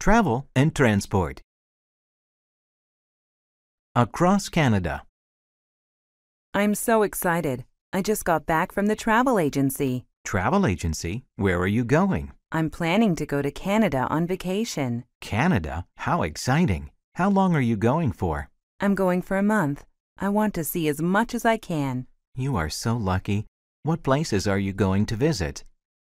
Travel and transport. Across Canada. I'm so excited. I just got back from the travel agency. Travel agency? Where are you going? I'm planning to go to Canada on vacation. Canada? How exciting! How long are you going for? I'm going for a month. I want to see as much as I can. You are so lucky. What places are you going to visit?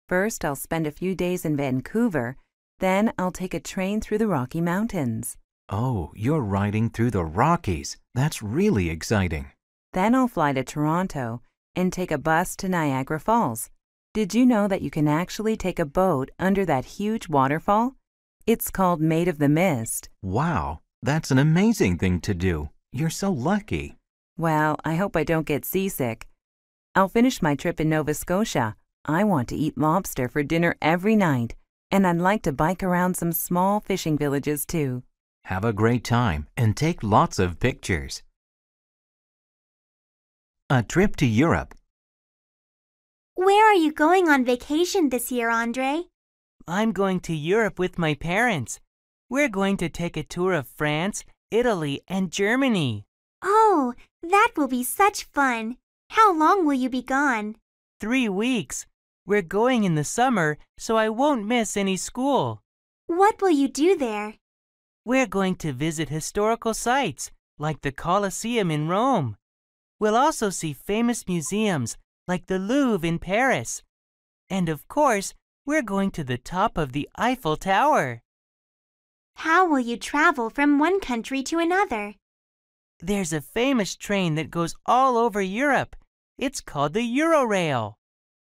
First, I'll spend a few days in Vancouver. Then I'll take a train through the Rocky Mountains. Oh, you're riding through the Rockies. That's really exciting. Then I'll fly to Toronto and take a bus to Niagara Falls. Did you know that you can actually take a boat under that huge waterfall? It's called Maid of the Mist. Wow, that's an amazing thing to do. You're so lucky. Well, I hope I don't get seasick. I'll finish my trip in Nova Scotia. I want to eat lobster for dinner every night, and I'd like to bike around some small fishing villages too. Have a great time and take lots of pictures. A trip to Europe. Where are you going on vacation this year, Andre? I'm going to Europe with my parents. We're going to take a tour of France, Italy, and Germany. Oh, that will be such fun. How long will you be gone? 3 weeks. We're going in the summer, so I won't miss any school. What will you do there? We're going to visit historical sites, like the Colosseum in Rome. We'll also see famous museums, like the Louvre in Paris. And of course, we're going to the top of the Eiffel Tower. How will you travel from one country to another? There's a famous train that goes all over Europe. It's called the Eurorail.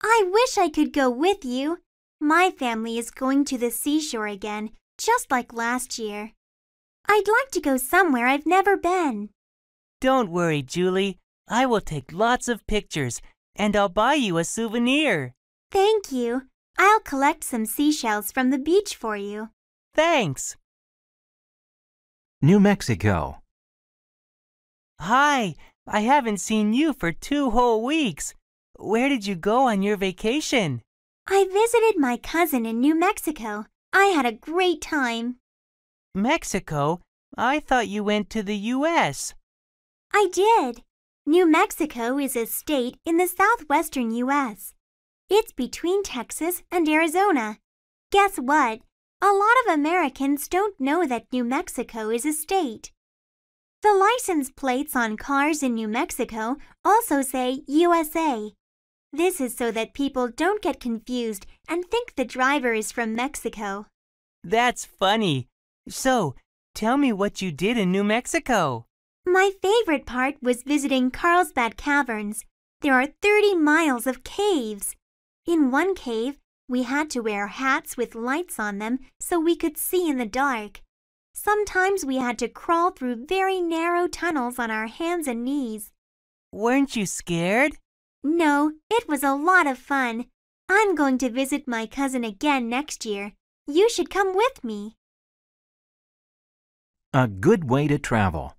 I wish I could go with you. My family is going to the seashore again, just like last year. I'd like to go somewhere I've never been. Don't worry, Julie. I will take lots of pictures, and I'll buy you a souvenir. Thank you. I'll collect some seashells from the beach for you. Thanks. New Mexico. Hi, I haven't seen you for 2 whole weeks. Where did you go on your vacation? I visited my cousin in New Mexico. I had a great time. Mexico? I thought you went to the U.S. I did. New Mexico is a state in the southwestern U.S. It's between Texas and Arizona. Guess what? A lot of Americans don't know that New Mexico is a state. The license plates on cars in New Mexico also say USA. This is so that people don't get confused and think the driver is from Mexico. That's funny. So, tell me what you did in New Mexico. My favorite part was visiting Carlsbad Caverns. There are 30 miles of caves. In one cave, we had to wear hats with lights on them so we could see in the dark. Sometimes we had to crawl through very narrow tunnels on our hands and knees. Weren't you scared? No, it was a lot of fun. I'm going to visit my cousin again next year. You should come with me. A good way to travel.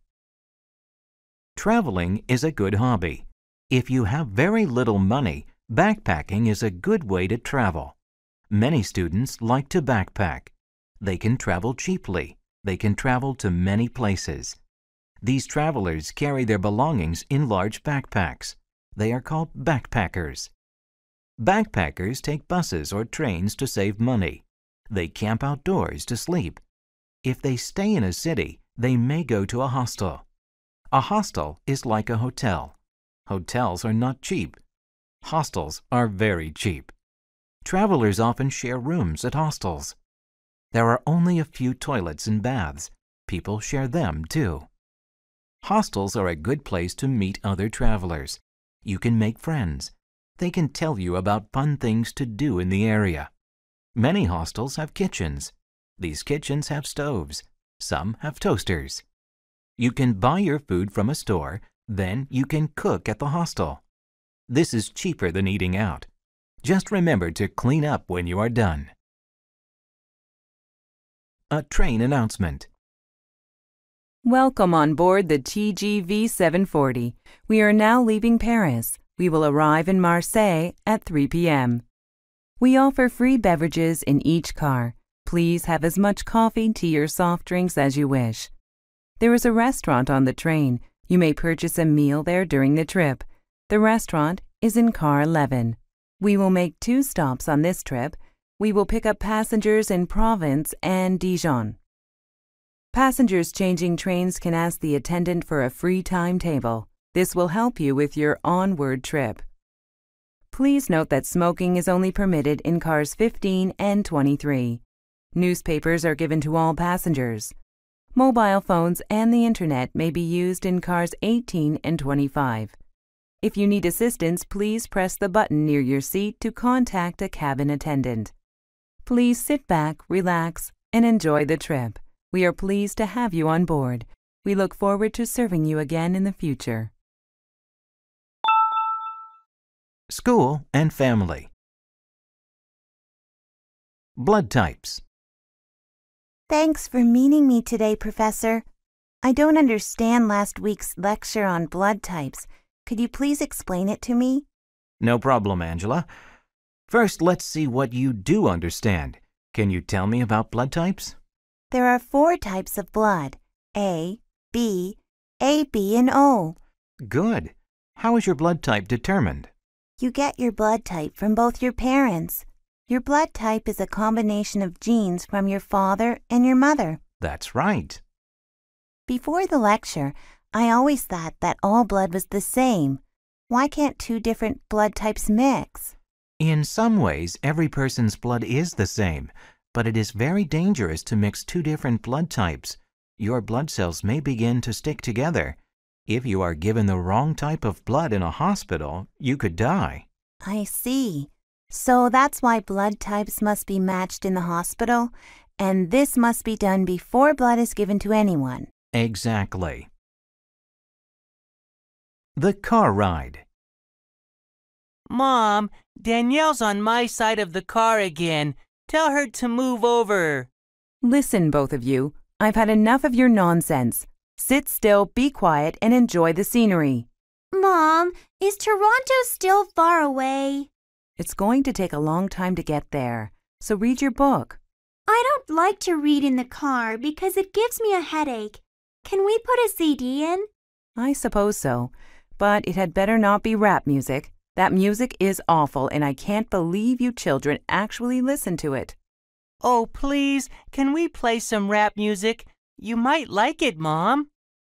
Traveling is a good hobby. If you have very little money, backpacking is a good way to travel. Many students like to backpack. They can travel cheaply. They can travel to many places. These travelers carry their belongings in large backpacks. They are called backpackers. Backpackers take buses or trains to save money. They camp outdoors to sleep. If they stay in a city, they may go to a hostel. A hostel is like a hotel. Hotels are not cheap. Hostels are very cheap. Travelers often share rooms at hostels. There are only a few toilets and baths. People share them too. Hostels are a good place to meet other travelers. You can make friends. They can tell you about fun things to do in the area. Many hostels have kitchens. These kitchens have stoves. Some have toasters. You can buy your food from a store, then you can cook at the hostel. This is cheaper than eating out. Just remember to clean up when you are done. A train announcement. Welcome on board the TGV 740. We are now leaving Paris. We will arrive in Marseille at 3 p.m. We offer free beverages in each car. Please have as much coffee, tea, or soft drinks as you wish. There is a restaurant on the train. You may purchase a meal there during the trip. The restaurant is in car 11. We will make 2 stops on this trip. We will pick up passengers in Provence and Dijon. Passengers changing trains can ask the attendant for a free timetable. This will help you with your onward trip. Please note that smoking is only permitted in cars 15 and 23. Newspapers are given to all passengers. Mobile phones and the internet may be used in cars 18 and 25. If you need assistance, please press the button near your seat to contact a cabin attendant. Please sit back, relax, and enjoy the trip. We are pleased to have you on board. We look forward to serving you again in the future. School and family. Blood types. Thanks for meeting me today, Professor. I don't understand last week's lecture on blood types. Could you please explain it to me? No problem, Angela. First, let's see what you do understand. Can you tell me about blood types? There are 4 types of blood: A, B, AB, and O. Good. How is your blood type determined? You get your blood type from both your parents. Your blood type is a combination of genes from your father and your mother. That's right. Before the lecture, I always thought that all blood was the same. Why can't 2 different blood types mix? In some ways, every person's blood is the same, but it is very dangerous to mix 2 different blood types. Your blood cells may begin to stick together. If you are given the wrong type of blood in a hospital, you could die. I see. So that's why blood types must be matched in the hospital, and this must be done before blood is given to anyone. Exactly. The car ride. Mom, Danielle's on my side of the car again. Tell her to move over. Listen, both of you. I've had enough of your nonsense. Sit still, be quiet, and enjoy the scenery. Mom, is Toronto still far away? It's going to take a long time to get there, so read your book. I don't like to read in the car because it gives me a headache. Can we put a CD in? I suppose so, but it had better not be rap music. That music is awful, and I can't believe you children actually listen to it. Oh, please, can we play some rap music? You might like it, Mom.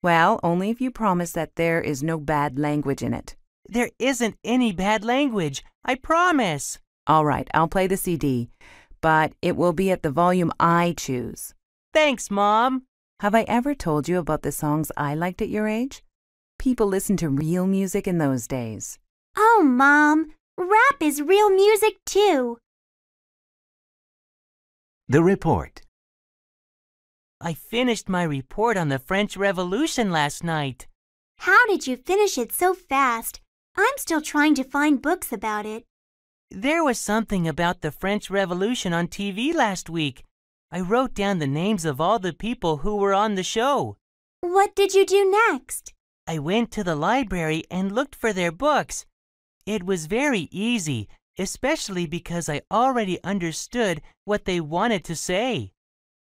Well, only if you promise that there is no bad language in it. There isn't any bad language, I promise. All right, I'll play the CD, but it will be at the volume I choose. Thanks, Mom. Have I ever told you about the songs I liked at your age? People listened to real music in those days. Oh, Mom, rap is real music too. The report. I finished my report on the French Revolution last night. How did you finish it so fast? I'm still trying to find books about it. There was something about the French Revolution on TV last week. I wrote down the names of all the people who were on the show. What did you do next? I went to the library and looked for their books. It was very easy, especially because I already understood what they wanted to say.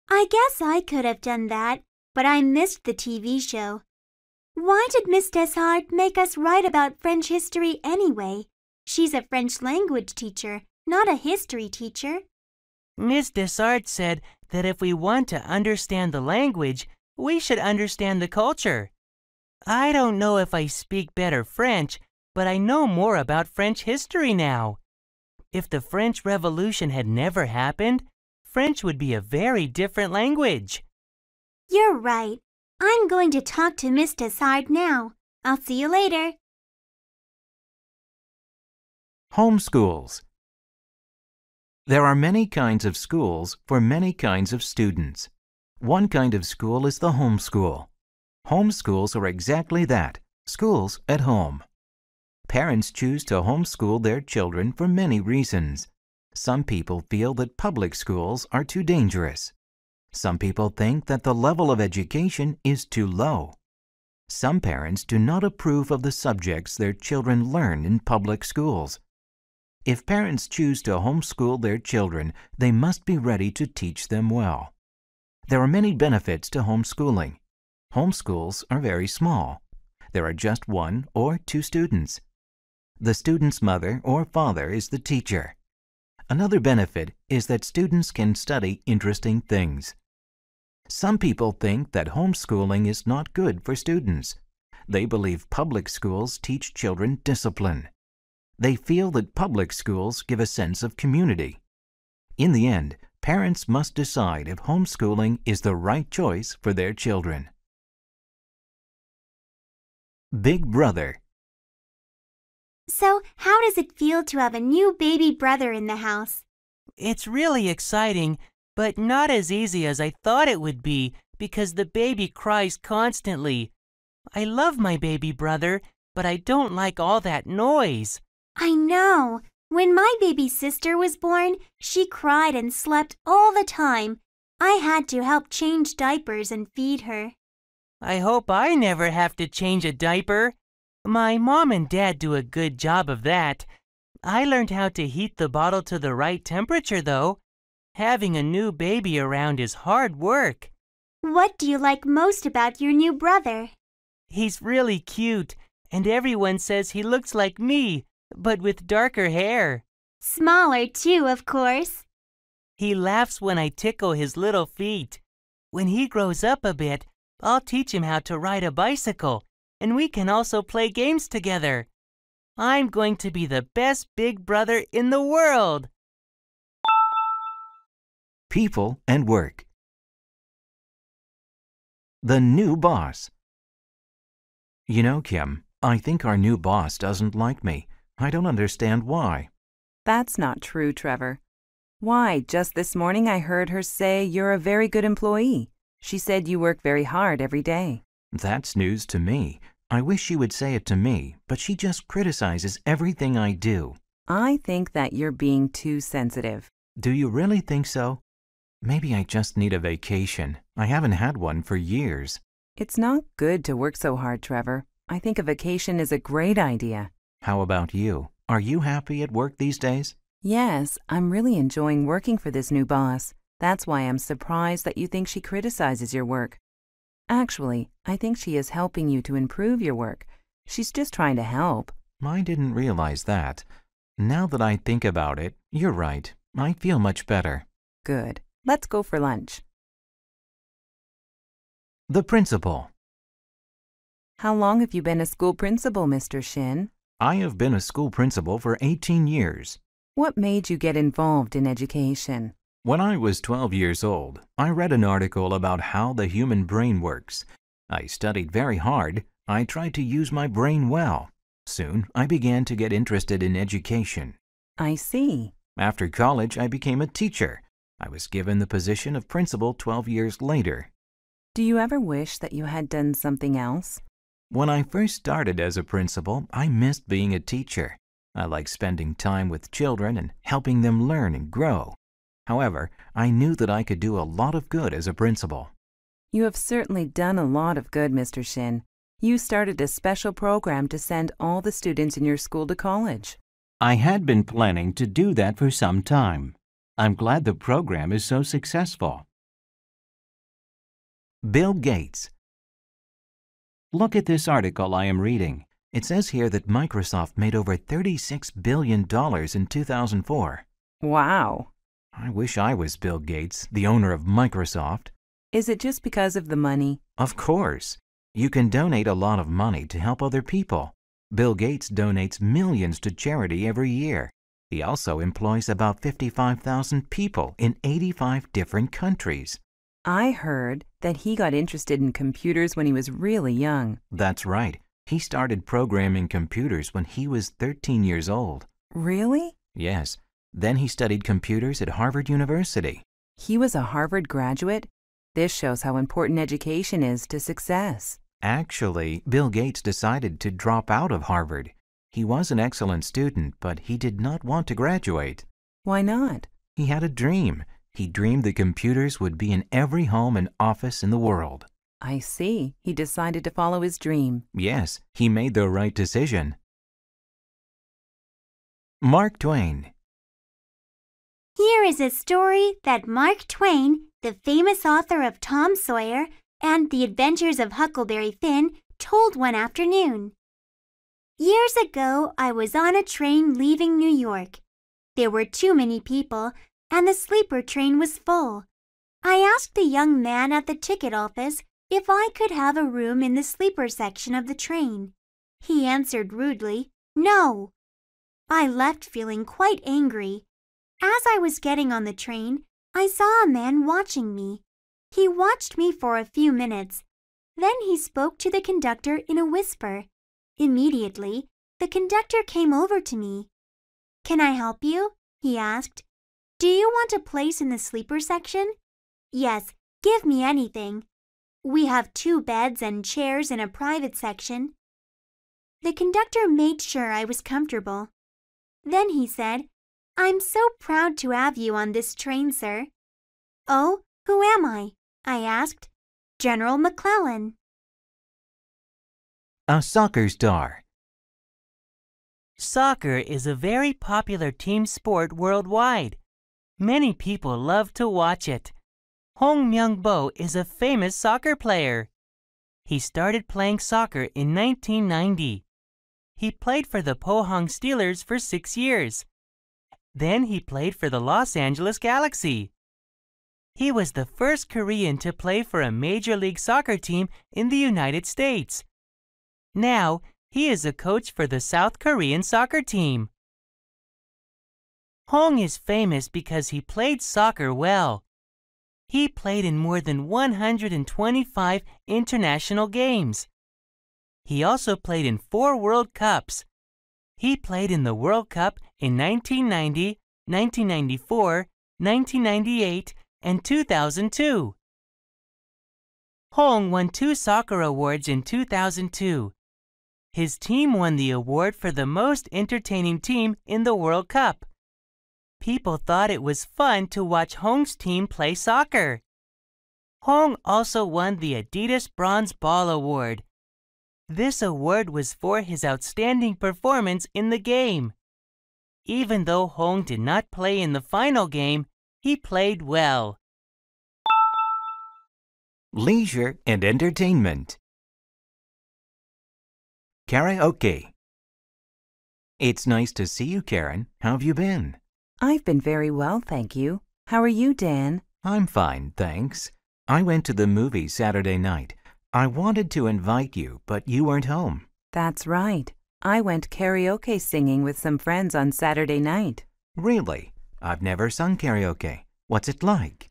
I guess I could have done that, but I missed the TV show. Why did Miss Deshart make us write about French history anyway? She's a French language teacher, not a history teacher. Miss Deshart said that if we want to understand the language, we should understand the culture. I don't know if I speak better French, but I know more about French history now. If the French Revolution had never happened, French would be a very different language. You're right. I'm going to talk to Miss Deshart now. I'll see you later. Homeschools. There are many kinds of schools for many kinds of students. One kind of school is the homeschool. Homeschools are exactly that, schools at home. Parents choose to homeschool their children for many reasons. Some people feel that public schools are too dangerous. Some people think that the level of education is too low. Some parents do not approve of the subjects their children learn in public schools. If parents choose to homeschool their children, they must be ready to teach them well. There are many benefits to homeschooling. Homeschools are very small. There are just 1 or 2 students. The student's mother or father is the teacher. Another benefit is that students can study interesting things. Some people think that homeschooling is not good for students. They believe public schools teach children discipline. They feel that public schools give a sense of community. In the end, parents must decide if homeschooling is the right choice for their children. Big Brother. So, how does it feel to have a new baby brother in the house? It's really exciting, but not as easy as I thought it would be because the baby cries constantly. I love my baby brother, but I don't like all that noise. I know. When my baby sister was born, she cried and slept all the time. I had to help change diapers and feed her. I hope I never have to change a diaper. My mom and dad do a good job of that. I learned how to heat the bottle to the right temperature, though. Having a new baby around is hard work. What do you like most about your new brother? He's really cute, and everyone says he looks like me, but with darker hair. Smaller, too, of course. He laughs when I tickle his little feet. When he grows up a bit, I'll teach him how to ride a bicycle, and we can also play games together. I'm going to be the best big brother in the world. People and work. The new boss. You know, Kim, I think our new boss doesn't like me. I don't understand why. That's not true, Trevor. Why, just this morning I heard her say you're a very good employee. She said you work very hard every day. That's news to me. I wish she would say it to me, but she just criticizes everything I do. I think that you're being too sensitive. Do you really think so? Maybe I just need a vacation. I haven't had one for years. It's not good to work so hard, Trevor. I think a vacation is a great idea. How about you? Are you happy at work these days? Yes, I'm really enjoying working for this new boss. That's why I'm surprised that you think she criticizes your work. Actually, I think she is helping you to improve your work. She's just trying to help. I didn't realize that. Now that I think about it, you're right. I feel much better. Good. Let's go for lunch. The principal. How long have you been a school principal, Mr. Shin? I have been a school principal for 18 years. What made you get involved in education? When I was 12 years old, I read an article about how the human brain works. I studied very hard. I tried to use my brain well. Soon, I began to get interested in education. I see. After college, I became a teacher. I was given the position of principal 12 years later. Do you ever wish that you had done something else? When I first started as a principal, I missed being a teacher. I liked spending time with children and helping them learn and grow. However, I knew that I could do a lot of good as a principal. You have certainly done a lot of good, Mr. Shin. You started a special program to send all the students in your school to college. I had been planning to do that for some time. I'm glad the program is so successful. Bill Gates. Look at this article I am reading. It says here that Microsoft made over $36 billion in 2004. Wow. I wish I was Bill Gates, the owner of Microsoft. Is it just because of the money? Of course. You can donate a lot of money to help other people. Bill Gates donates millions to charity every year. He also employs about 55,000 people in 85 different countries. I heard that he got interested in computers when he was really young. That's right. He started programming computers when he was 13 years old. Really? Yes. Then he studied computers at Harvard University. He was a Harvard graduate? This shows how important education is to success. Actually, Bill Gates decided to drop out of Harvard. He was an excellent student, but he did not want to graduate. Why not? He had a dream. He dreamed the computers would be in every home and office in the world. I see. He decided to follow his dream. Yes, he made the right decision. Mark Twain. Here is a story that Mark Twain, the famous author of Tom Sawyer and The Adventures of Huckleberry Finn, told one afternoon. Years ago, I was on a train leaving New York. There were too many people, and the sleeper train was full. I asked the young man at the ticket office if I could have a room in the sleeper section of the train. He answered rudely, "No." I left feeling quite angry. As I was getting on the train, I saw a man watching me. He watched me for a few minutes. Then he spoke to the conductor in a whisper. Immediately, the conductor came over to me. "Can I help you?" he asked. "Do you want a place in the sleeper section?" "Yes, give me anything. We have 2 beds and chairs in a private section." The conductor made sure I was comfortable. Then he said, "I'm so proud to have you on this train, sir." "Oh, who am I?" I asked. "General McClellan." A soccer star. Soccer is a very popular team sport worldwide. Many people love to watch it. Hong Myung-bo is a famous soccer player. He started playing soccer in 1990. He played for the Pohang Steelers for 6 years. Then he played for the Los Angeles Galaxy. He was the first Korean to play for a Major League Soccer team in the United States. Now, he is a coach for the South Korean soccer team. Hong is famous because he played soccer well. He played in more than 125 international games. He also played in 4 World Cups. He played in the World Cup in 1990, 1994, 1998, and 2002. Hong won 2 soccer awards in 2002. His team won the award for the most entertaining team in the World Cup. People thought it was fun to watch Hong's team play soccer. Hong also won the Adidas Bronze Ball Award. This award was for his outstanding performance in the game. Even though Hong did not play in the final game, he played well. Leisure and entertainment. Karaoke. It's nice to see you, Karen. How have you been? I've been very well, thank you. How are you, Dan? I'm fine, thanks. I went to the movies Saturday night. I wanted to invite you, but you weren't home. That's right. I went karaoke singing with some friends on Saturday night. Really? I've never sung karaoke. What's it like?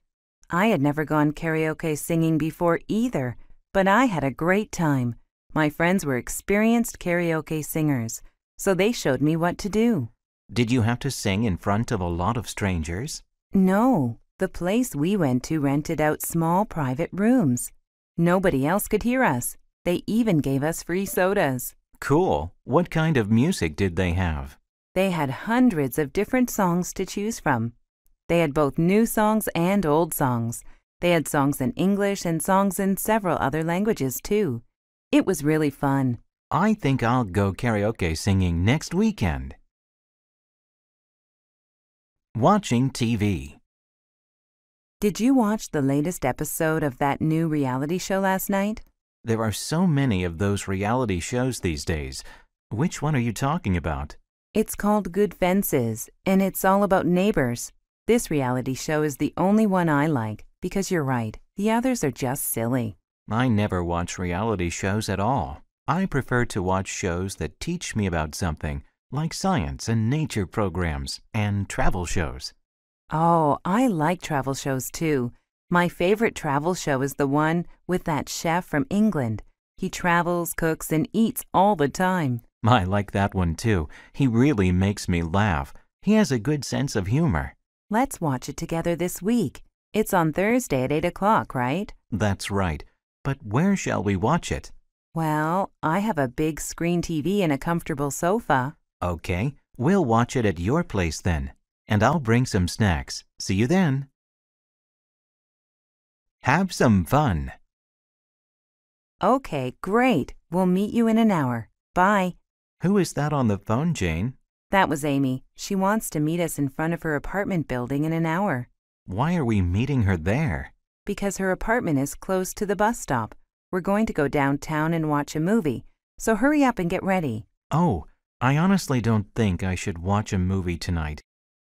I had never gone karaoke singing before either, but I had a great time. My friends were experienced karaoke singers, so they showed me what to do. Did you have to sing in front of a lot of strangers? No, the place we went to rented out small private rooms. Nobody else could hear us. They even gave us free sodas. Cool. What kind of music did they have? They had hundreds of different songs to choose from. They had both new songs and old songs. They had songs in English and songs in several other languages, too. It was really fun. I think I'll go karaoke singing next weekend. Watching TV. Did you watch the latest episode of that new reality show last night? There are so many of those reality shows these days. Which one are you talking about? It's called Good Fences, and it's all about neighbors. This reality show is the only one I like, because you're right, the others are just silly. I never watch reality shows at all. I prefer to watch shows that teach me about something, like science and nature programs and travel shows. Oh, I like travel shows too. My favorite travel show is the one with that chef from England. He travels, cooks, and eats all the time. I like that one too. He really makes me laugh. He has a good sense of humor. Let's watch it together this week. It's on Thursday at 8 o'clock, right? That's right. But where shall we watch it? Well, I have a big screen TV and a comfortable sofa. Okay, we'll watch it at your place then. And I'll bring some snacks. See you then. Have some fun. Okay, great. We'll meet you in an hour. Bye. Who is that on the phone, Jane? That was Amy. She wants to meet us in front of her apartment building in an hour. Why are we meeting her there? Because her apartment is close to the bus stop. We're going to go downtown and watch a movie, so hurry up and get ready. Oh, I honestly don't think I should watch a movie tonight.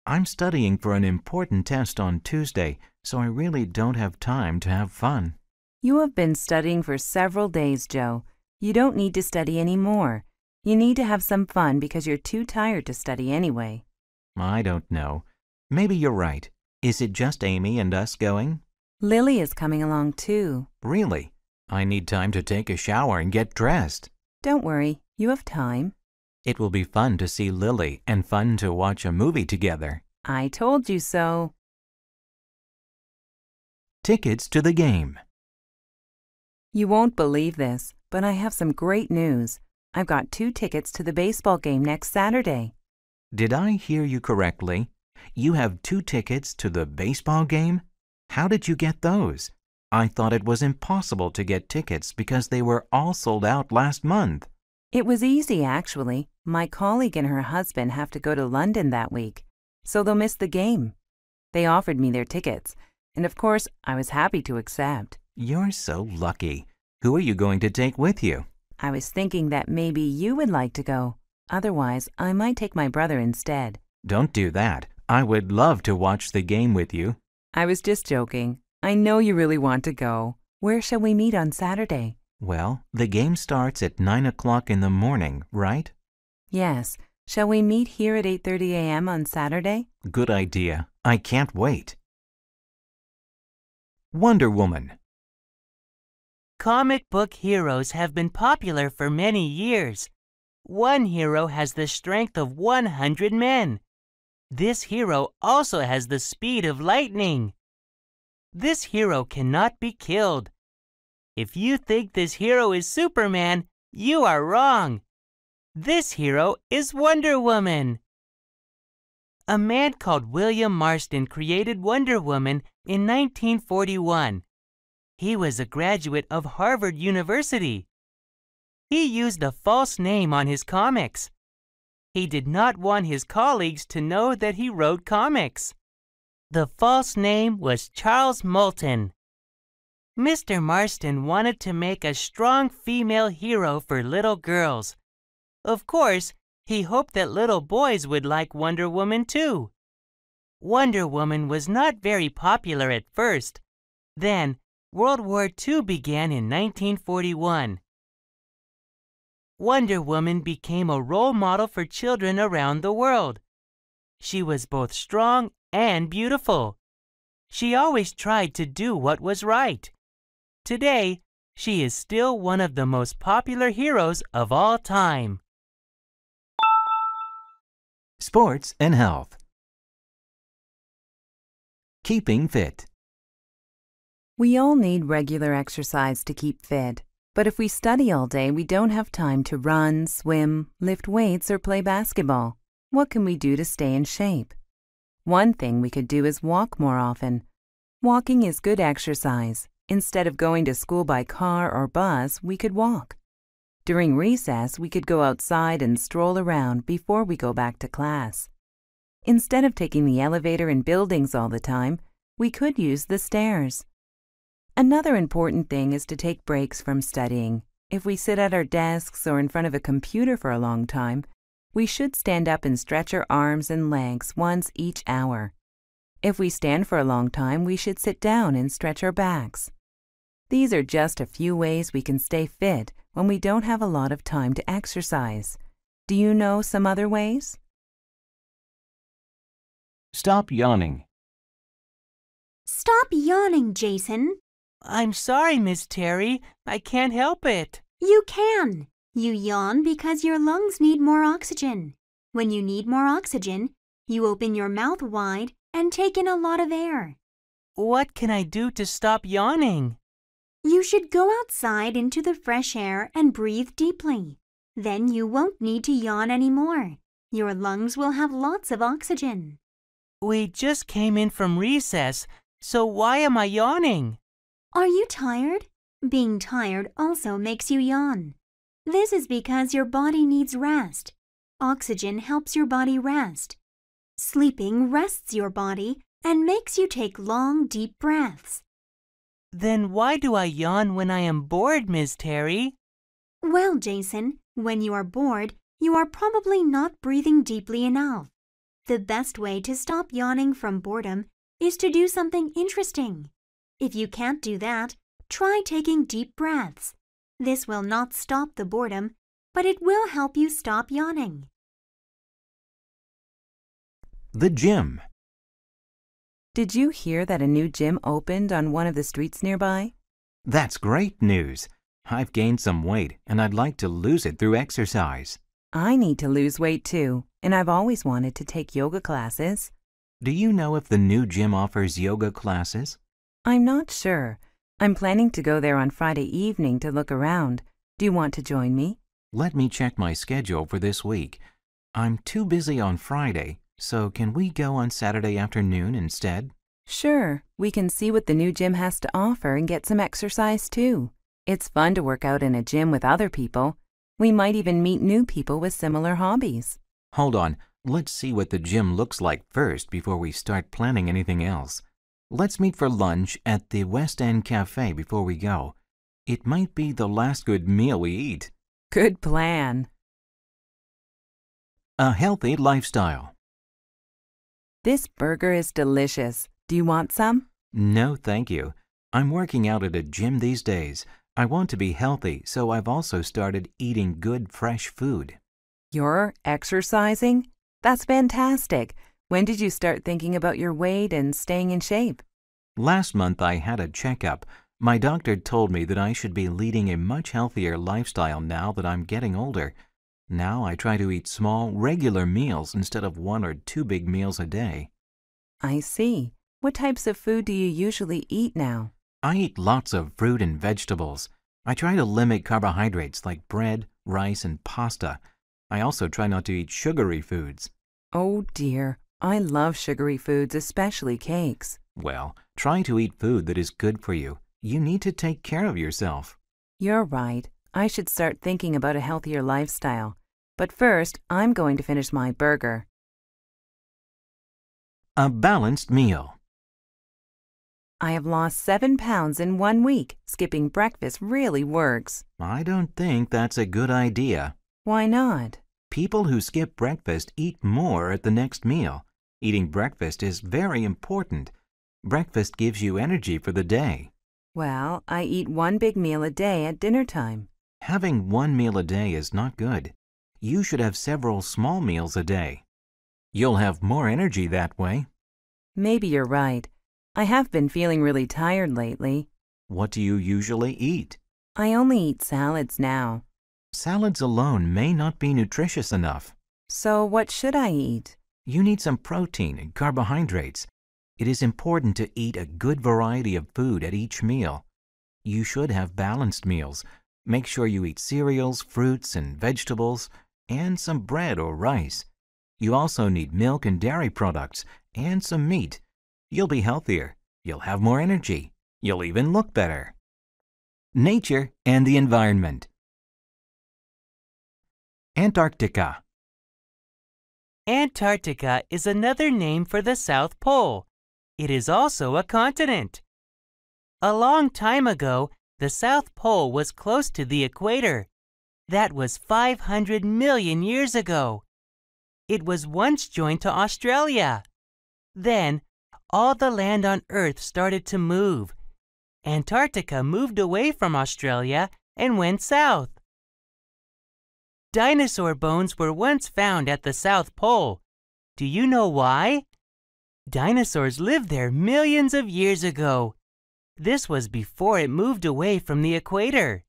I'm studying for an important test on Tuesday, so I really don't have time to have fun. You have been studying for several days, Joe. You don't need to study anymore. You need to have some fun because you're too tired to study anyway. I don't know. Maybe you're right. Is it just Amy and us going? Lily is coming along too. Really? I need time to take a shower and get dressed. Don't worry, you have time. It will be fun to see Lily and fun to watch a movie together. I told you so. Tickets to the game. You won't believe this, but I have some great news. I've got 2 tickets to the baseball game next Saturday. Did I hear you correctly? You have 2 tickets to the baseball game? How did you get those? I thought it was impossible to get tickets because they were all sold out last month. It was easy, actually. My colleague and her husband have to go to London that week, so they'll miss the game. They offered me their tickets, and of course, I was happy to accept. You're so lucky. Who are you going to take with you? I was thinking that maybe you would like to go. Otherwise, I might take my brother instead. Don't do that. I would love to watch the game with you. I was just joking. I know you really want to go. Where shall we meet on Saturday? Well, the game starts at 9 o'clock in the morning, right? Yes. Shall we meet here at 8:30 a.m. on Saturday? Good idea. I can't wait. Wonder Woman. Comic book heroes have been popular for many years. One hero has the strength of 100 men. This hero also has the speed of lightning. This hero cannot be killed. If you think this hero is Superman, you are wrong. This hero is Wonder Woman. A man called William Marston created Wonder Woman in 1941. He was a graduate of Harvard University. He used a false name on his comics. He did not want his colleagues to know that he wrote comics. The false name was Charles Moulton. Mr. Marston wanted to make a strong female hero for little girls. Of course, he hoped that little boys would like Wonder Woman too. Wonder Woman was not very popular at first. Then, World War II began in 1941. Wonder Woman became a role model for children around the world. She was both strong and beautiful. She always tried to do what was right. Today, she is still one of the most popular heroes of all time. Sports and health. Keeping fit. We all need regular exercise to keep fit. But if we study all day, we don't have time to run, swim, lift weights, or play basketball. What can we do to stay in shape? One thing we could do is walk more often. Walking is good exercise. Instead of going to school by car or bus, we could walk. During recess, we could go outside and stroll around before we go back to class. Instead of taking the elevator in buildings all the time, we could use the stairs. Another important thing is to take breaks from studying. If we sit at our desks or in front of a computer for a long time, we should stand up and stretch our arms and legs once each hour. If we stand for a long time, we should sit down and stretch our backs. These are just a few ways we can stay fit when we don't have a lot of time to exercise. Do you know some other ways? Stop yawning. Stop yawning, Jason. I'm sorry, Miss Terry. I can't help it. You can. You yawn because your lungs need more oxygen. When you need more oxygen, you open your mouth wide and take in a lot of air. What can I do to stop yawning? You should go outside into the fresh air and breathe deeply. Then you won't need to yawn anymore. Your lungs will have lots of oxygen. We just came in from recess, so why am I yawning? Are you tired? Being tired also makes you yawn. This is because your body needs rest. Oxygen helps your body rest. Sleeping rests your body and makes you take long, deep breaths. Then why do I yawn when I am bored, Ms. Terry? Well, Jason, when you are bored, you are probably not breathing deeply enough. The best way to stop yawning from boredom is to do something interesting. If you can't do that, try taking deep breaths. This will not stop the boredom, but it will help you stop yawning. The gym. Did you hear that a new gym opened on one of the streets nearby? That's great news. I've gained some weight and I'd like to lose it through exercise. I need to lose weight too, and I've always wanted to take yoga classes. Do you know if the new gym offers yoga classes? I'm not sure. I'm planning to go there on Friday evening to look around. Do you want to join me? Let me check my schedule for this week. I'm too busy on Friday, so can we go on Saturday afternoon instead? Sure, we can see what the new gym has to offer and get some exercise too. It's fun to work out in a gym with other people. We might even meet new people with similar hobbies. Hold on, let's see what the gym looks like first before we start planning anything else. Let's meet for lunch at the West End Cafe before we go. It might be the last good meal we eat. Good plan. A healthy lifestyle. This burger is delicious. Do you want some? No, thank you. I'm working out at a gym these days. I want to be healthy, so I've also started eating good, fresh food. You're exercising? That's fantastic. When did you start thinking about your weight and staying in shape? Last month I had a checkup. My doctor told me that I should be leading a much healthier lifestyle now that I'm getting older. Now I try to eat small, regular meals instead of 1 or 2 big meals a day. I see. What types of food do you usually eat now? I eat lots of fruit and vegetables. I try to limit carbohydrates like bread, rice, and pasta. I also try not to eat sugary foods. Oh dear, I love sugary foods, especially cakes. Well, try to eat food that is good for you. You need to take care of yourself. You're right. I should start thinking about a healthier lifestyle. But first, I'm going to finish my burger. A balanced meal. I have lost 7 pounds in 1 week. Skipping breakfast really works. I don't think that's a good idea. Why not? People who skip breakfast eat more at the next meal. Eating breakfast is very important. Breakfast gives you energy for the day. Well, I eat 1 big meal a day at dinner time. Having 1 meal a day is not good. You should have several small meals a day. You'll have more energy that way. Maybe you're right. I have been feeling really tired lately. What do you usually eat? I only eat salads now. Salads alone may not be nutritious enough. So what should I eat? You need some protein and carbohydrates. It is important to eat a good variety of food at each meal. You should have balanced meals. Make sure you eat cereals, fruits, and vegetables, and some bread or rice. You also need milk and dairy products, and some meat. You'll be healthier. You'll have more energy. You'll even look better. Nature and the environment. Antarctica. Antarctica is another name for the South Pole. It is also a continent. A long time ago, the South Pole was close to the equator. That was 500 million years ago. It was once joined to Australia. Then, all the land on Earth started to move. Antarctica moved away from Australia and went south. Dinosaur bones were once found at the South Pole. Do you know why? Dinosaurs lived there millions of years ago. This was before it moved away from the equator.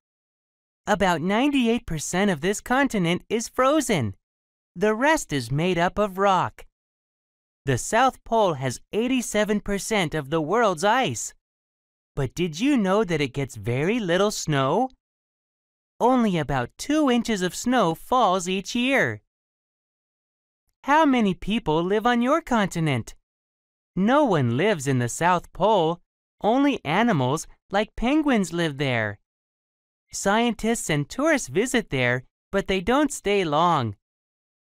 About 98% of this continent is frozen. The rest is made up of rock. The South Pole has 87% of the world's ice. But did you know that it gets very little snow? Only about 2 inches of snow falls each year. How many people live on your continent? No one lives in the South Pole. Only animals like penguins live there. Scientists and tourists visit there, but they don't stay long.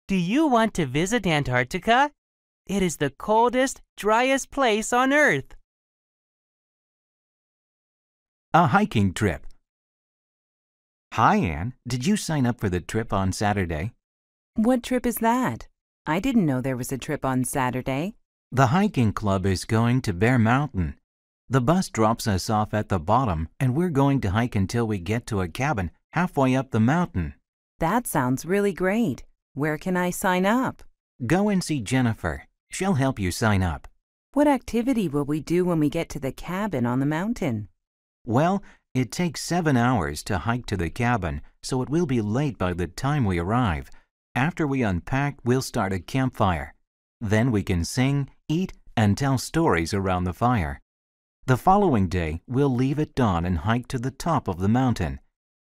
Do you want to visit Antarctica? It is the coldest, driest place on Earth. A hiking trip. Hi, Anne. Did you sign up for the trip on Saturday? What trip is that? I didn't know there was a trip on Saturday. The hiking club is going to Bear Mountain. The bus drops us off at the bottom, and we're going to hike until we get to a cabin halfway up the mountain. That sounds really great. Where can I sign up? Go and see Jennifer. She'll help you sign up. What activity will we do when we get to the cabin on the mountain? Well, it takes 7 hours to hike to the cabin, so it will be late by the time we arrive. After we unpack, we'll start a campfire. Then we can sing, eat, and tell stories around the fire. The following day, we'll leave at dawn and hike to the top of the mountain.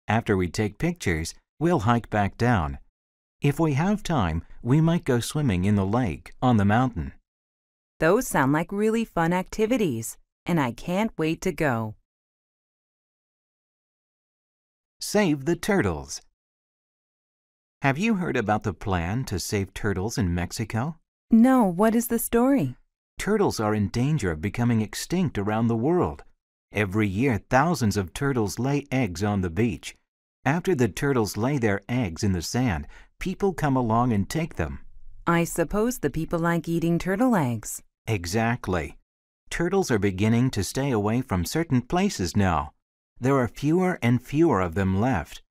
After we take pictures, we'll hike back down. If we have time, we might go swimming in the lake on the mountain. Those sound like really fun activities, and I can't wait to go. Save the turtles. Have you heard about the plan to save turtles in Mexico? No, what is the story? Turtles are in danger of becoming extinct around the world. Every year, thousands of turtles lay eggs on the beach. After the turtles lay their eggs in the sand, people come along and take them. I suppose the people like eating turtle eggs. Exactly. Turtles are beginning to stay away from certain places now. There are fewer and fewer of them left.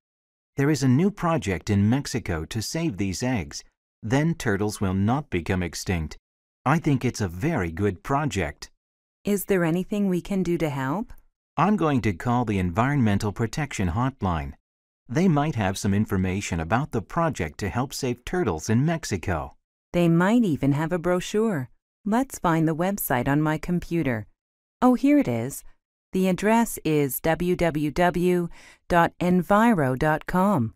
There is a new project in Mexico to save these eggs. Then turtles will not become extinct. I think it's a very good project. Is there anything we can do to help? I'm going to call the Environmental Protection Hotline. They might have some information about the project to help save turtles in Mexico. They might even have a brochure. Let's find the website on my computer. Oh, here it is. The address is www.enviro.com.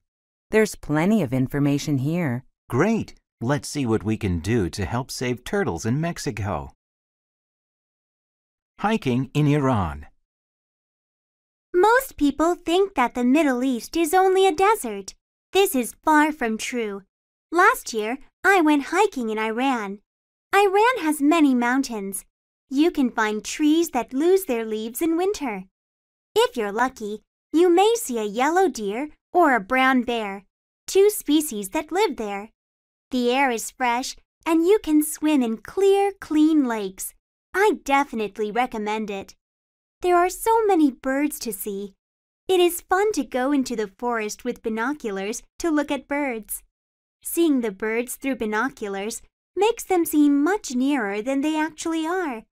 There's plenty of information here. Great! Let's see what we can do to help save turtles in Mexico. Hiking in Iran. Most people think that the Middle East is only a desert. This is far from true. Last year, I went hiking in Iran. Iran has many mountains. You can find trees that lose their leaves in winter. If you're lucky, you may see a yellow deer or a brown bear, two species that live there. The air is fresh and you can swim in clear, clean lakes. I definitely recommend it. There are so many birds to see. It is fun to go into the forest with binoculars to look at birds. Seeing the birds through binoculars makes them seem much nearer than they actually are.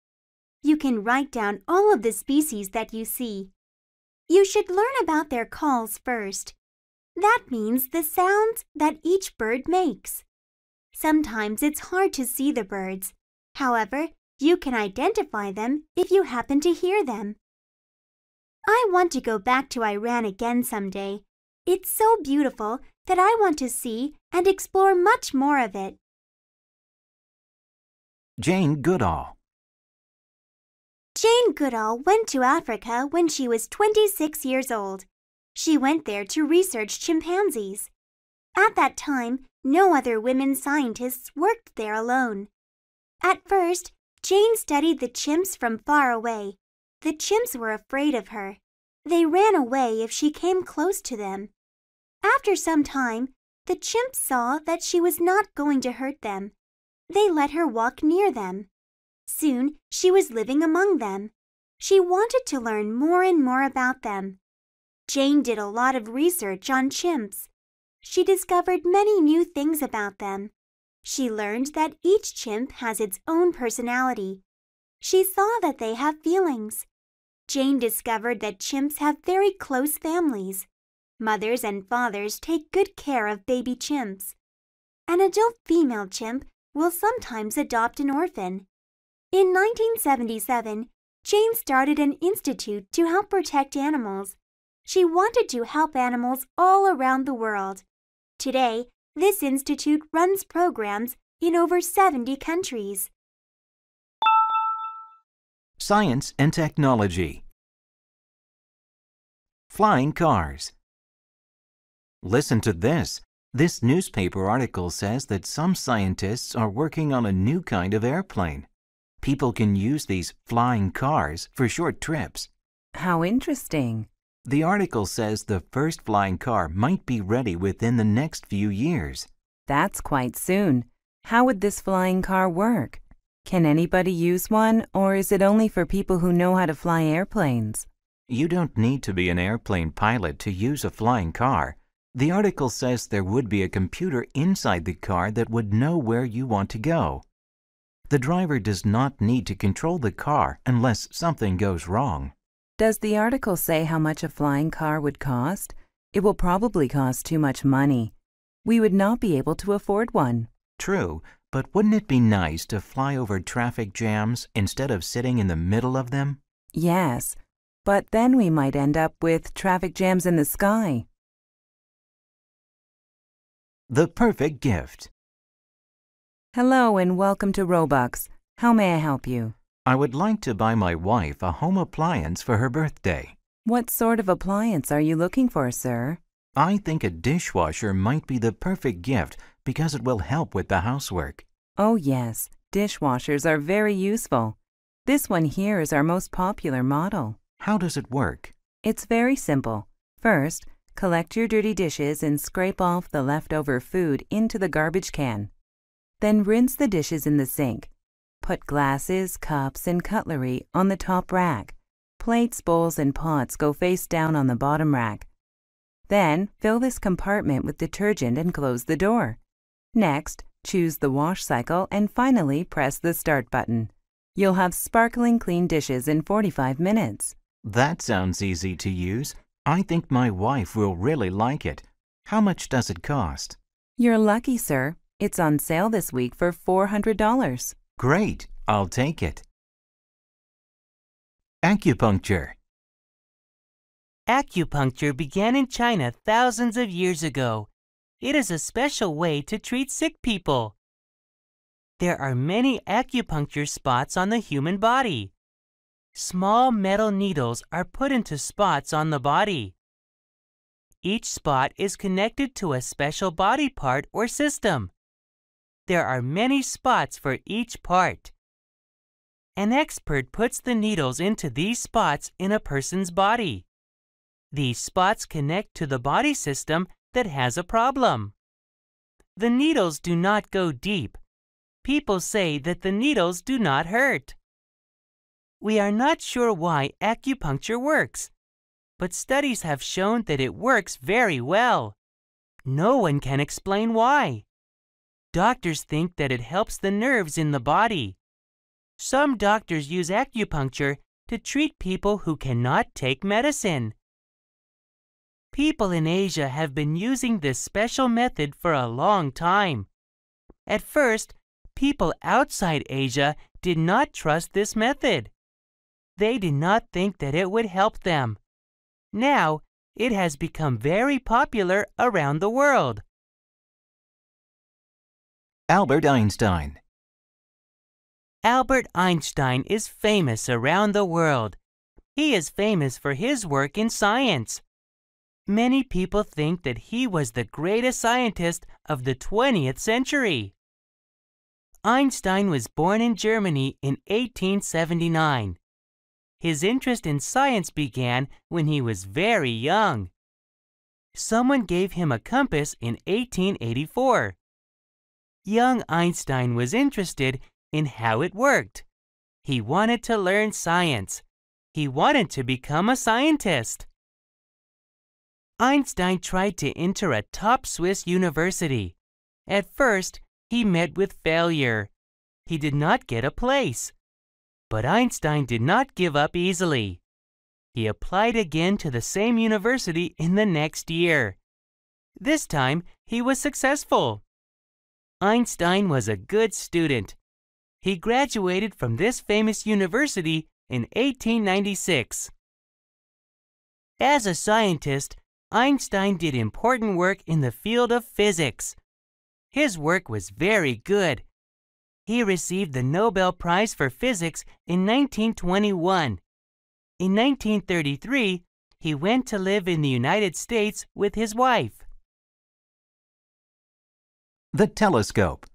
You can write down all of the species that you see. You should learn about their calls first. That means the sounds that each bird makes. Sometimes it's hard to see the birds. However, you can identify them if you happen to hear them. I want to go back to Iran again someday. It's so beautiful that I want to see and explore much more of it. Jane Goodall. Jane Goodall went to Africa when she was 26 years old. She went there to research chimpanzees. At that time, no other women scientists worked there alone. At first, Jane studied the chimps from far away. The chimps were afraid of her. They ran away if she came close to them. After some time, the chimps saw that she was not going to hurt them. They let her walk near them. Soon, she was living among them. She wanted to learn more and more about them. Jane did a lot of research on chimps. She discovered many new things about them. She learned that each chimp has its own personality. She saw that they have feelings. Jane discovered that chimps have very close families. Mothers and fathers take good care of baby chimps. An adult female chimp will sometimes adopt an orphan. In 1977, Jane started an institute to help protect animals. She wanted to help animals all around the world. Today, this institute runs programs in over 70 countries. Science and technology. Flying cars. Listen to this. This newspaper article says that some scientists are working on a new kind of airplane. People can use these flying cars for short trips. How interesting. The article says the first flying car might be ready within the next few years. That's quite soon. How would this flying car work? Can anybody use one, or is it only for people who know how to fly airplanes? You don't need to be an airplane pilot to use a flying car. The article says there would be a computer inside the car that would know where you want to go. The driver does not need to control the car unless something goes wrong. Does the article say how much a flying car would cost? It will probably cost too much money. We would not be able to afford one. True, but wouldn't it be nice to fly over traffic jams instead of sitting in the middle of them? Yes, but then we might end up with traffic jams in the sky. The perfect gift. Hello and welcome to Robux. How may I help you? I would like to buy my wife a home appliance for her birthday. What sort of appliance are you looking for, sir? I think a dishwasher might be the perfect gift because it will help with the housework. Oh yes, dishwashers are very useful. This one here is our most popular model. How does it work? It's very simple. First, collect your dirty dishes and scrape off the leftover food into the garbage can. Then rinse the dishes in the sink. Put glasses, cups, and cutlery on the top rack. Plates, bowls, and pots go face down on the bottom rack. Then, fill this compartment with detergent and close the door. Next, choose the wash cycle and finally press the start button. You'll have sparkling clean dishes in 45 minutes. That sounds easy to use. I think my wife will really like it. How much does it cost? You're lucky, sir. It's on sale this week for $400. Great, I'll take it. Acupuncture. Acupuncture began in China thousands of years ago. It is a special way to treat sick people. There are many acupuncture spots on the human body. Small metal needles are put into spots on the body. Each spot is connected to a special body part or system. There are many spots for each part. An expert puts the needles into these spots in a person's body. These spots connect to the body system that has a problem. The needles do not go deep. People say that the needles do not hurt. We are not sure why acupuncture works, but studies have shown that it works very well. No one can explain why. Doctors think that it helps the nerves in the body. Some doctors use acupuncture to treat people who cannot take medicine. People in Asia have been using this special method for a long time. At first, people outside Asia did not trust this method. They did not think that it would help them. Now, it has become very popular around the world. Albert Einstein. Albert Einstein is famous around the world. He is famous for his work in science. Many people think that he was the greatest scientist of the 20th century. Einstein was born in Germany in 1879. His interest in science began when he was very young. Someone gave him a compass in 1884. Young Einstein was interested in how it worked. He wanted to learn science. He wanted to become a scientist. Einstein tried to enter a top Swiss university. At first, he met with failure. He did not get a place. But Einstein did not give up easily. He applied again to the same university in the next year. This time, he was successful. Einstein was a good student. He graduated from this famous university in 1896. As a scientist, Einstein did important work in the field of physics. His work was very good. He received the Nobel Prize for Physics in 1921. In 1933, he went to live in the United States with his wife. The telescope.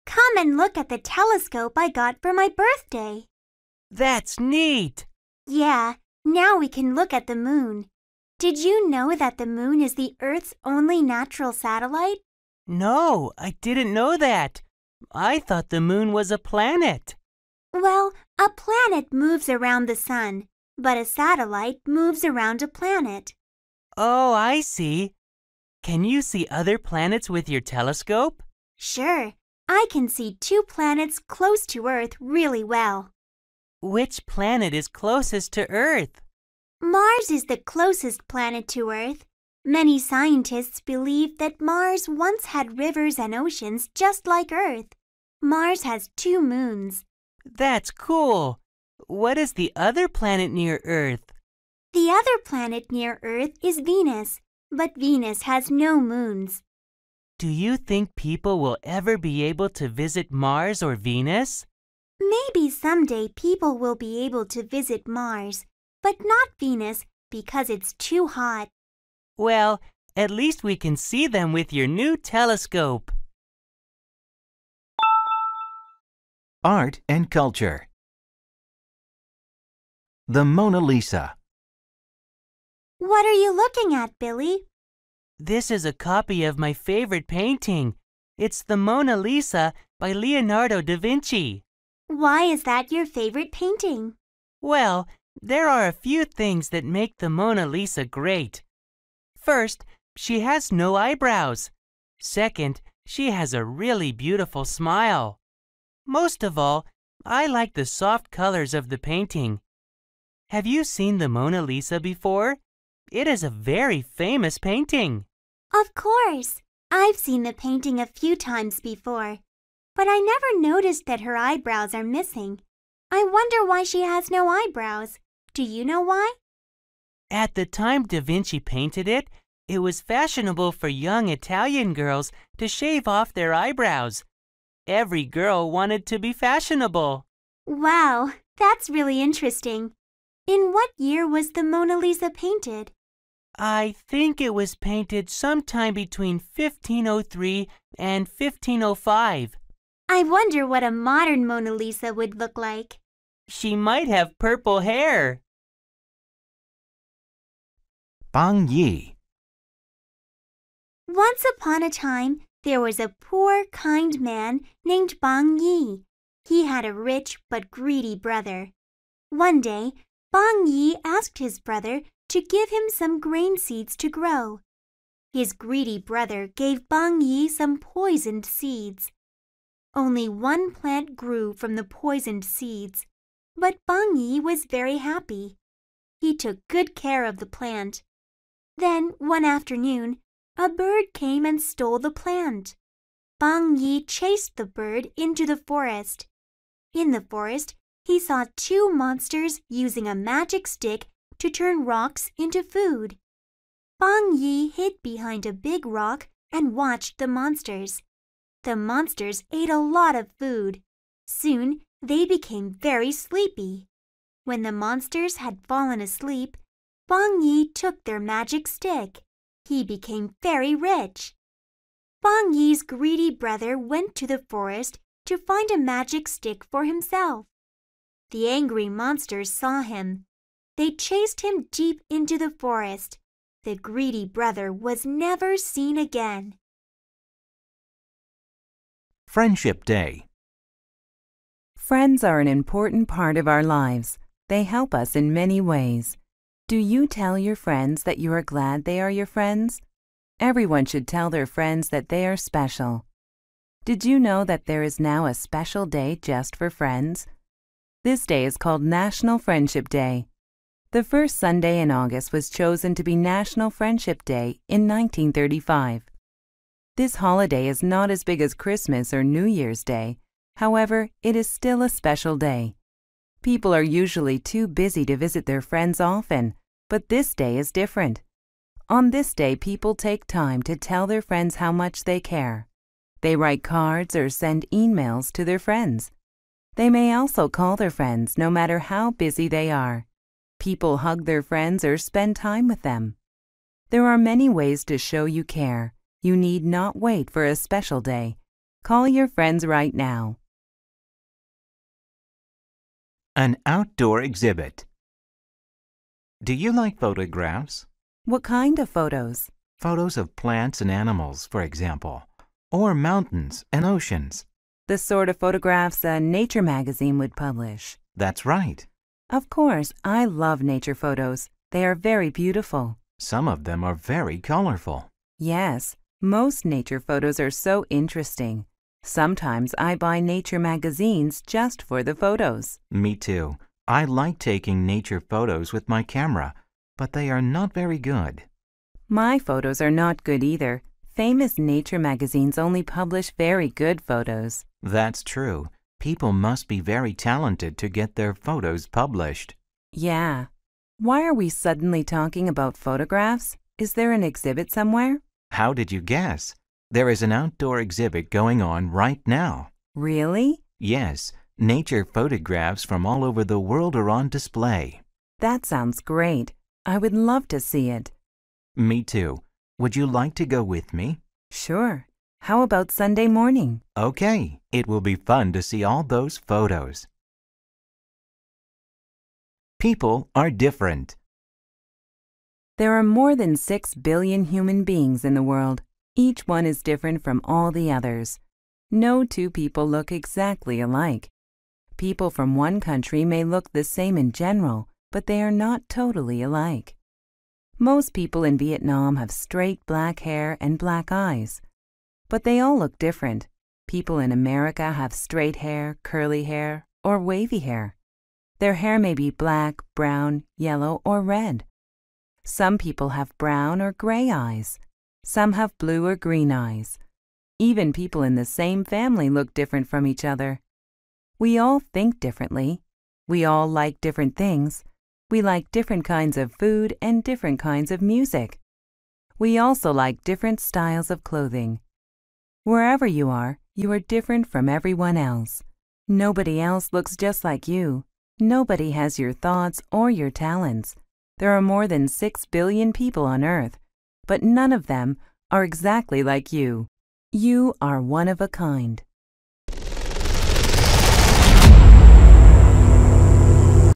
Come and look at the telescope I got for my birthday. That's neat! Yeah, now we can look at the moon. Did you know that the moon is the Earth's only natural satellite? No, I didn't know that. I thought the moon was a planet. Well, a planet moves around the sun, but a satellite moves around a planet. Oh, I see. Can you see other planets with your telescope? Sure, I can see 2 planets close to Earth really well. Which planet is closest to Earth? Mars is the closest planet to Earth. Many scientists believe that Mars once had rivers and oceans just like Earth. Mars has 2 moons. That's cool. What is the other planet near Earth? The other planet near Earth is Venus, but Venus has no moons. Do you think people will ever be able to visit Mars or Venus? Maybe someday people will be able to visit Mars, but not Venus because it's too hot. Well, at least we can see them with your new telescope. Art and culture. The Mona Lisa. What are you looking at, Billy? This is a copy of my favorite painting. It's the Mona Lisa by Leonardo da Vinci. Why is that your favorite painting? Well, there are a few things that make the Mona Lisa great. First, she has no eyebrows. Second, she has a really beautiful smile. Most of all, I like the soft colors of the painting. Have you seen the Mona Lisa before? It is a very famous painting. Of course. I've seen the painting a few times before, but I never noticed that her eyebrows are missing. I wonder why she has no eyebrows. Do you know why? At the time Da Vinci painted it, it was fashionable for young Italian girls to shave off their eyebrows. Every girl wanted to be fashionable. Wow, that's really interesting. In what year was the Mona Lisa painted? I think it was painted sometime between 1503 and 1505. I wonder what a modern Mona Lisa would look like. She might have purple hair. Bang Yi. Once upon a time, there was a poor, kind man named Bang Yi. He had a rich but greedy brother. One day, Bang Yi asked his brother to give him some grain seeds to grow. His greedy brother gave Bang Yi some poisoned seeds. Only one plant grew from the poisoned seeds, but Bang Yi was very happy. He took good care of the plant. Then, one afternoon, a bird came and stole the plant. Bang Yi chased the bird into the forest. In the forest, he saw 2 monsters using a magic stick to turn rocks into food. Bang Yi hid behind a big rock and watched the monsters. The monsters ate a lot of food. Soon, they became very sleepy. When the monsters had fallen asleep, Bang Yi took their magic stick. He became very rich. Bang Yi's greedy brother went to the forest to find a magic stick for himself. The angry monsters saw him. They chased him deep into the forest. The greedy brother was never seen again. Friendship Day. Friends are an important part of our lives. They help us in many ways. Do you tell your friends that you are glad they are your friends? Everyone should tell their friends that they are special. Did you know that there is now a special day just for friends? This day is called National Friendship Day. The first Sunday in August was chosen to be National Friendship Day in 1935. This holiday is not as big as Christmas or New Year's Day. However, it is still a special day. People are usually too busy to visit their friends often, but this day is different. On this day, people take time to tell their friends how much they care. They write cards or send emails to their friends. They may also call their friends no matter how busy they are. People hug their friends or spend time with them. There are many ways to show you care. You need not wait for a special day. Call your friends right now. An outdoor exhibit. Do you like photographs? What kind of photos? Photos of plants and animals, for example, or mountains and oceans. The sort of photographs a nature magazine would publish. That's right. Of course, I love nature photos. They are very beautiful. Some of them are very colorful. Yes, most nature photos are so interesting. Sometimes I buy nature magazines just for the photos. Me too. I like taking nature photos with my camera, but they are not very good. My photos are not good either. Famous nature magazines only publish very good photos. That's true. People must be very talented to get their photos published. Yeah. Why are we suddenly talking about photographs? Is there an exhibit somewhere? How did you guess? There is an outdoor exhibit going on right now. Really? Yes, nature photographs from all over the world are on display. That sounds great. I would love to see it. Me too. Would you like to go with me? Sure. How about Sunday morning? Okay, it will be fun to see all those photos. People are different. There are more than 6 billion human beings in the world. Each one is different from all the others. No two people look exactly alike. People from one country may look the same in general, but they are not totally alike. Most people in Vietnam have straight black hair and black eyes. But they all look different. People in America have straight hair, curly hair, or wavy hair. Their hair may be black, brown, yellow, or red. Some people have brown or gray eyes. Some have blue or green eyes. Even people in the same family look different from each other. We all think differently. We all like different things. We like different kinds of food and different kinds of music. We also like different styles of clothing. Wherever you are different from everyone else. Nobody else looks just like you. Nobody has your thoughts or your talents. There are more than 6 billion people on Earth, but none of them are exactly like you. You are one of a kind.